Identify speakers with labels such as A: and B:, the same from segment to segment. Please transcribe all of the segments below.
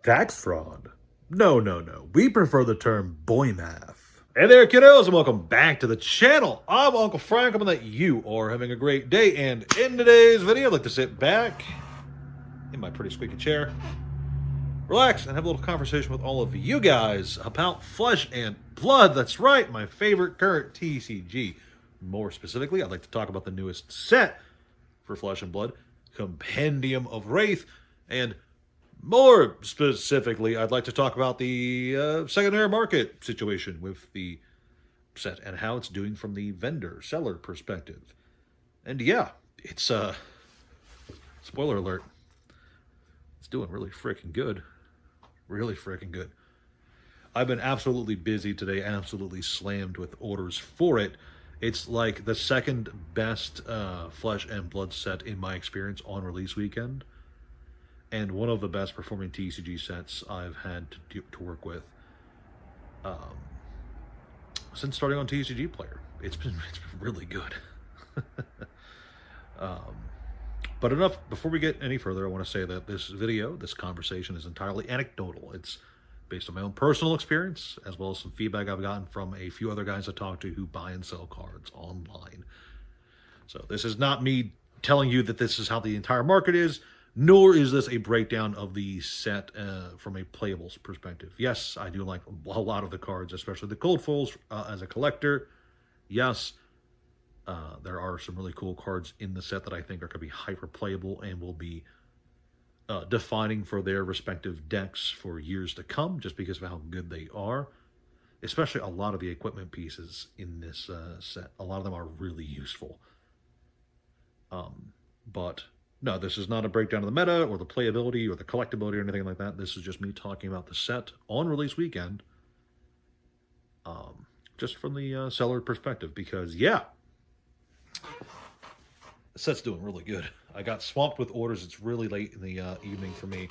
A: Tax fraud? No, no, no. We prefer the term boy math. Hey there, kiddos, and welcome back to the channel. I'm Uncle Frank. I'm that you are having a great day, and in today's video, I'd like to sit back in my pretty squeaky chair, relax, and have a little conversation with all of you guys about Flesh and Blood. That's right, my favorite current TCG. More specifically, I'd like to talk about the newest set for Flesh and Blood, Compendium of Rathe, and more specifically, I'd like to talk about the secondary market situation with the set and how it's doing from the vendor-seller perspective. And yeah, it's, spoiler alert, it's doing really freaking good. Really freaking good. I've been absolutely busy today, absolutely slammed with orders for it. It's like the second best Flesh and Blood set in my experience on release weekend, and one of the best performing TCG sets I've had to work with since starting on TCG Player. It's been really good. But enough, before we get any further, I want to say that this conversation is entirely anecdotal. It's based on my own personal experience, as well as some feedback I've gotten from a few other guys I talk to who buy and sell cards online. So this is not me telling you that this is how the entire market is, nor is this a breakdown of the set from a playables perspective. Yes, I do like a lot of the cards, especially the cold foils as a collector. Yes, there are some really cool cards in the set that I think are going to be hyper playable and will be defining for their respective decks for years to come, just because of how good they are. Especially a lot of the equipment pieces in this set. A lot of them are really useful. But no, this is not a breakdown of the meta or the playability or the collectability or anything like that. This is just me talking about the set on release weekend, just from the seller perspective. Because yeah, the set's doing really good. I got swamped with orders. It's really late in the evening for me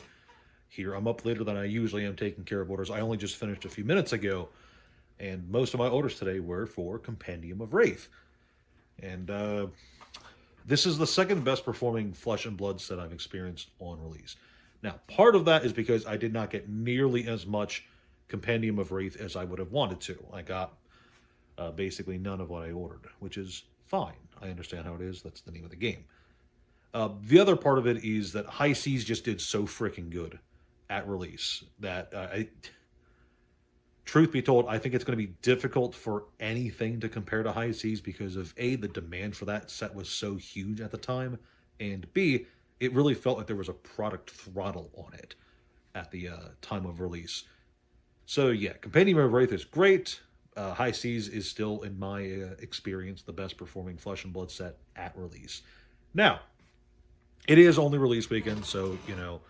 A: here. I'm up later than I usually am taking care of orders. I only just finished a few minutes ago, and most of my orders today were for Compendium of Rathe. And this is the second best performing Flesh and Blood set I've experienced on release. Now, part of that is because I did not get nearly as much Compendium of Rathe as I would have wanted to. I got basically none of what I ordered, which is fine. I understand how it is. That's the name of the game. The other part of it is that High Seas just did so freaking good at release that truth be told, I think it's going to be difficult for anything to compare to High Seas because of A, the demand for that set was so huge at the time, and B, it really felt like there was a product throttle on it at the time of release. So yeah, Compendium of Rathe is great. High Seas is still, in my experience, the best performing Flesh and Blood set at release. Now, it is only release weekend, so, you know,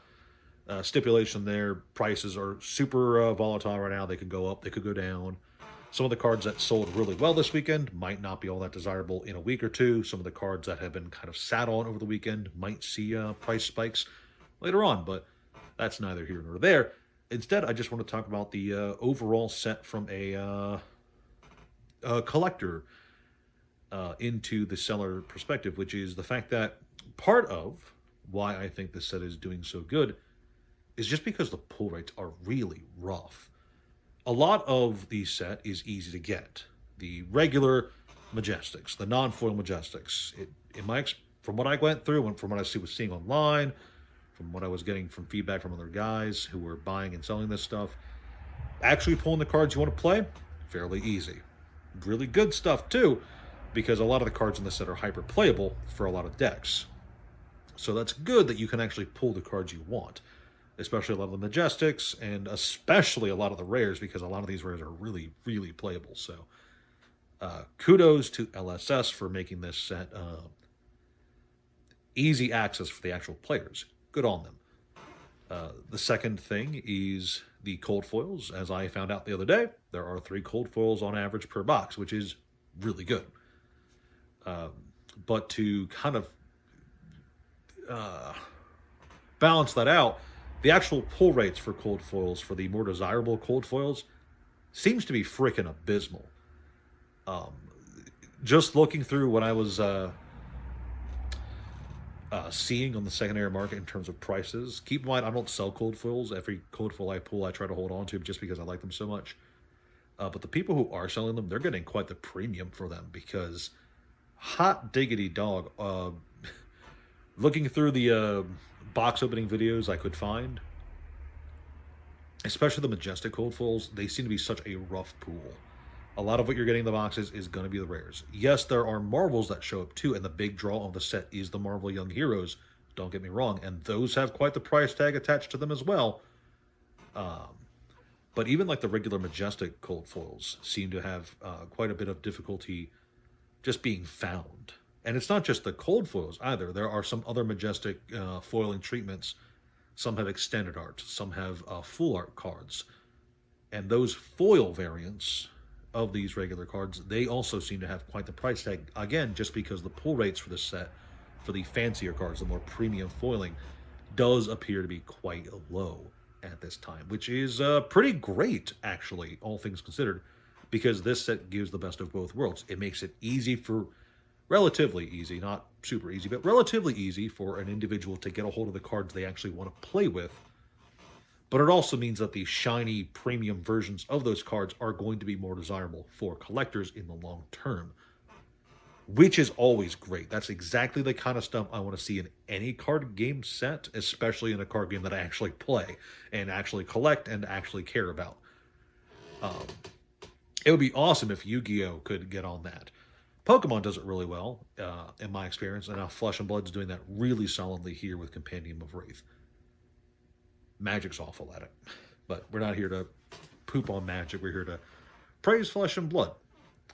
A: stipulation there, prices are super volatile right now. They could go up, they could go down. Some of the cards that sold really well this weekend might not be all that desirable in a week or two. Some of the cards that have been kind of sat on over the weekend might see price spikes later on, but that's neither here nor there. Instead, I just want to talk about the overall set from a collector into the seller perspective, which is the fact that part of why I think this set is doing so good is just because the pull rates are really rough. A lot of the set is easy to get. The regular Majestics, the non-foil Majestics, from what I went through and from what I was seeing online, from what I was getting from feedback from other guys who were buying and selling this stuff, actually pulling the cards you want to play, fairly easy. Really good stuff too, because a lot of the cards in this set are hyper playable for a lot of decks. So that's good that you can actually pull the cards you want, especially a lot of the Majestics and especially a lot of the rares, because a lot of these rares are really, really playable. So kudos to LSS for making this set easy access for the actual players. Good on them. The second thing is the cold foils. As I found out the other day, there are 3 cold foils on average per box, which is really good. But to kind of balance that out, the actual pull rates for cold foils, for the more desirable cold foils, seems to be freaking abysmal. Just looking through when I was seeing on the secondary market in terms of prices. Keep in mind, I don't sell cold foils. Every cold foil I pull, I try to hold on to just because I like them so much. But the people who are selling them, they're getting quite the premium for them because hot diggity dog. Looking through the box opening videos I could find, especially the Majestic cold foils, they seem to be such a rough pool. A lot of what you're getting in the boxes is going to be the rares. Yes, there are Marvels that show up too, and the big draw of the set is the Marvel Young Heroes. Don't get me wrong, and those have quite the price tag attached to them as well. But even like the regular Majestic cold foils seem to have quite a bit of difficulty just being found. And it's not just the cold foils either. There are some other Majestic foiling treatments. Some have extended art, some have full art cards. And those foil variants of these regular cards, they also seem to have quite the price tag. Again, just because the pull rates for this set, for the fancier cards, the more premium foiling, does appear to be quite low at this time, which is pretty great, actually, all things considered, because this set gives the best of both worlds. It makes it easy for, relatively easy, not super easy, but relatively easy for an individual to get a hold of the cards they actually want to play with. But it also means that the shiny premium versions of those cards are going to be more desirable for collectors in the long term, which is always great. That's exactly the kind of stuff I want to see in any card game set, especially in a card game that I actually play and actually collect and actually care about. It would be awesome if Yu-Gi-Oh! Could get on that. Pokemon does it really well, in my experience, and now Flesh and Blood's doing that really solidly here with Compendium of Rathe. Magic's awful at it, but we're not here to poop on Magic. We're here to praise Flesh and Blood.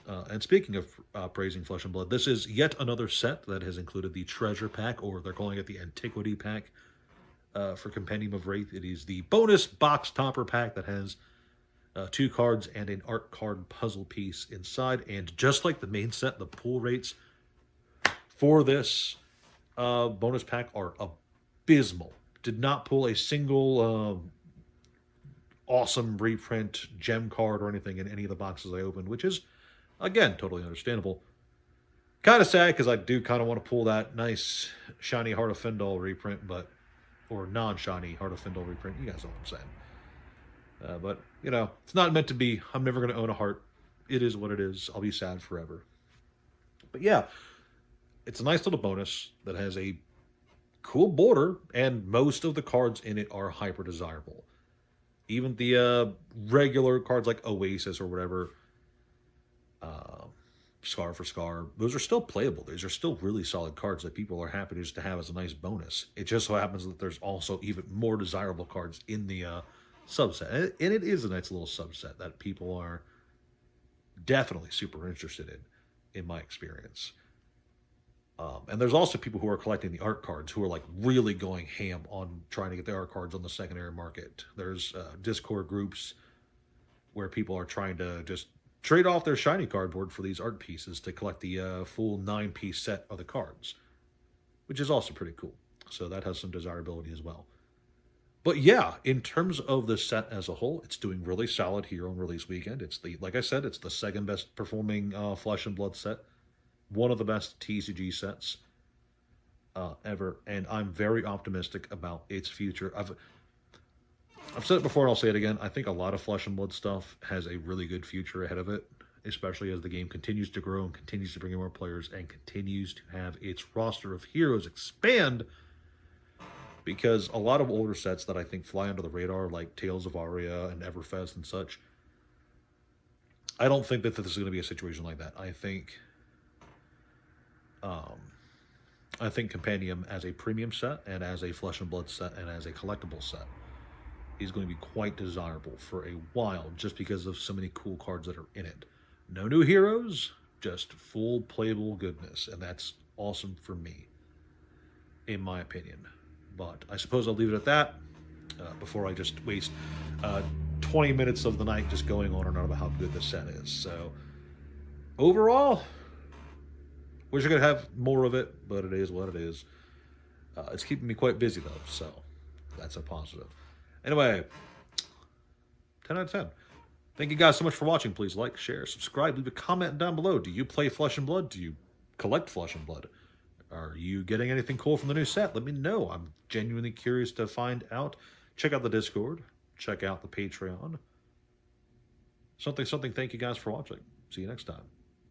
A: And speaking of praising Flesh and Blood, this is yet another set that has included the Treasure Pack, or they're calling it the Antiquity Pack for Compendium of Rathe. It is the bonus box topper pack that has 2 cards and an art card puzzle piece inside. And just like the main set, the pull rates for this bonus pack are abysmal. Did not pull a single awesome reprint gem card or anything in any of the boxes I opened, which is, again, totally understandable. Kind of sad because I do kind of want to pull that nice shiny Heart of Fendel reprint, or non-shiny Heart of Fendel reprint. You guys know what I'm saying. But, you know, it's not meant to be. I'm never going to own a heart. It is what it is. I'll be sad forever. But yeah, it's a nice little bonus that has a cool border, and most of the cards in it are hyper desirable. Even the regular cards like Oasis or whatever, Scar for Scar, those are still playable. These are still really solid cards that people are happy just to have as a nice bonus. It just so happens that there's also even more desirable cards in the subset. And it is a nice little subset that people are definitely super interested in my experience. And there's also people who are collecting the art cards who are like really going ham on trying to get the art cards on the secondary market. There's Discord groups where people are trying to just trade off their shiny cardboard for these art pieces to collect the full 9-piece set of the cards, which is also pretty cool. So that has some desirability as well. But yeah, in terms of the set as a whole, it's doing really solid here on release weekend. It's like I said, it's the second best performing Flesh and Blood set. One of the best TCG sets ever, and I'm very optimistic about its future. I've said it before and I'll say it again. I think a lot of Flesh and Blood stuff has a really good future ahead of it, especially as the game continues to grow and continues to bring in more players and continues to have its roster of heroes expand, because a lot of older sets that I think fly under the radar, like Tales of Aria and Everfest and such, I don't think that this is going to be a situation like that. I think Compendium as a premium set and as a Flesh and Blood set and as a collectible set is going to be quite desirable for a while, just because of so many cool cards that are in it. No new heroes, just full playable goodness, and that's awesome for me, in my opinion. But I suppose I'll leave it at that before I just waste 20 minutes of the night just going on and on about how good this set is. So overall, wish I could have more of it, but it is what it is. It's keeping me quite busy, though, so that's a positive. Anyway, 10 out of 10. Thank you guys so much for watching. Please like, share, subscribe, leave a comment down below. Do you play Flesh and Blood? Do you collect Flesh and Blood? Are you getting anything cool from the new set? Let me know. I'm genuinely curious to find out. Check out the Discord. Check out the Patreon. Something, something. Thank you guys for watching. See you next time.